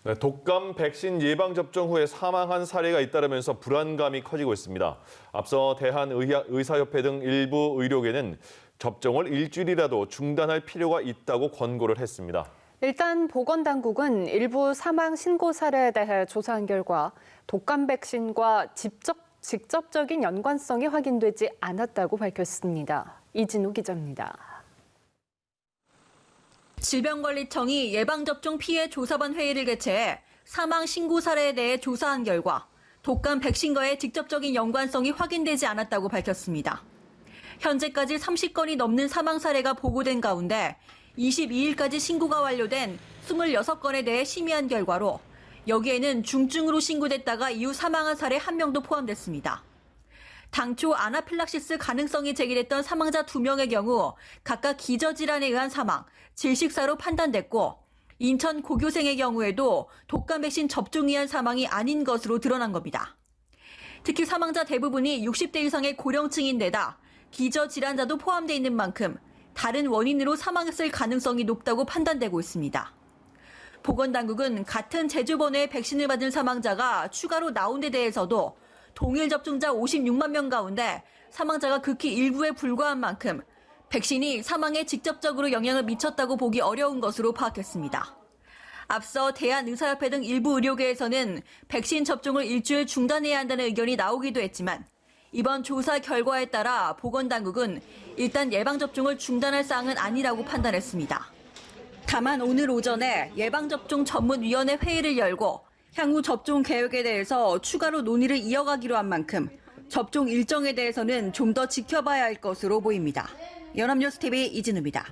네, 독감 백신 예방접종 후에 사망한 사례가 잇따르면서 불안감이 커지고 있습니다. 앞서 대한의사협회 등 일부 의료계는 접종을 일주일이라도 중단할 필요가 있다고 권고를 했습니다. 일단 보건당국은 일부 사망 신고 사례에 대해 조사한 결과 독감 백신과 직접적인 연관성이 확인되지 않았다고 밝혔습니다. 이진우 기자입니다. 질병관리청이 예방접종 피해 조사반 회의를 개최해 사망 신고 사례에 대해 조사한 결과 독감 백신과의 직접적인 연관성이 확인되지 않았다고 밝혔습니다. 현재까지 30건이 넘는 사망 사례가 보고된 가운데 22일까지 신고가 완료된 26건에 대해 심의한 결과로 여기에는 중증으로 신고됐다가 이후 사망한 사례 1명도 포함됐습니다. 당초 아나필락시스 가능성이 제기됐던 사망자 2명의 경우 각각 기저질환에 의한 사망, 질식사로 판단됐고 인천 고교생의 경우에도 독감 백신 접종에 의한 사망이 아닌 것으로 드러난 겁니다. 특히 사망자 대부분이 60대 이상의 고령층인데다 기저질환자도 포함되어 있는 만큼 다른 원인으로 사망했을 가능성이 높다고 판단되고 있습니다. 보건당국은 같은 제조번호의 백신을 받은 사망자가 추가로 나온 데 대해서도 동일 접종자 56만 명 가운데 사망자가 극히 일부에 불과한 만큼 백신이 사망에 직접적으로 영향을 미쳤다고 보기 어려운 것으로 파악했습니다. 앞서 대한의사협회 등 일부 의료계에서는 백신 접종을 일주일 중단해야 한다는 의견이 나오기도 했지만 이번 조사 결과에 따라 보건당국은 일단 예방접종을 중단할 사항은 아니라고 판단했습니다. 다만 오늘 오전에 예방접종 전문위원회 회의를 열고 향후 접종 계획에 대해서 추가로 논의를 이어가기로 한 만큼 접종 일정에 대해서는 좀 더 지켜봐야 할 것으로 보입니다. 연합뉴스TV 이진우입니다.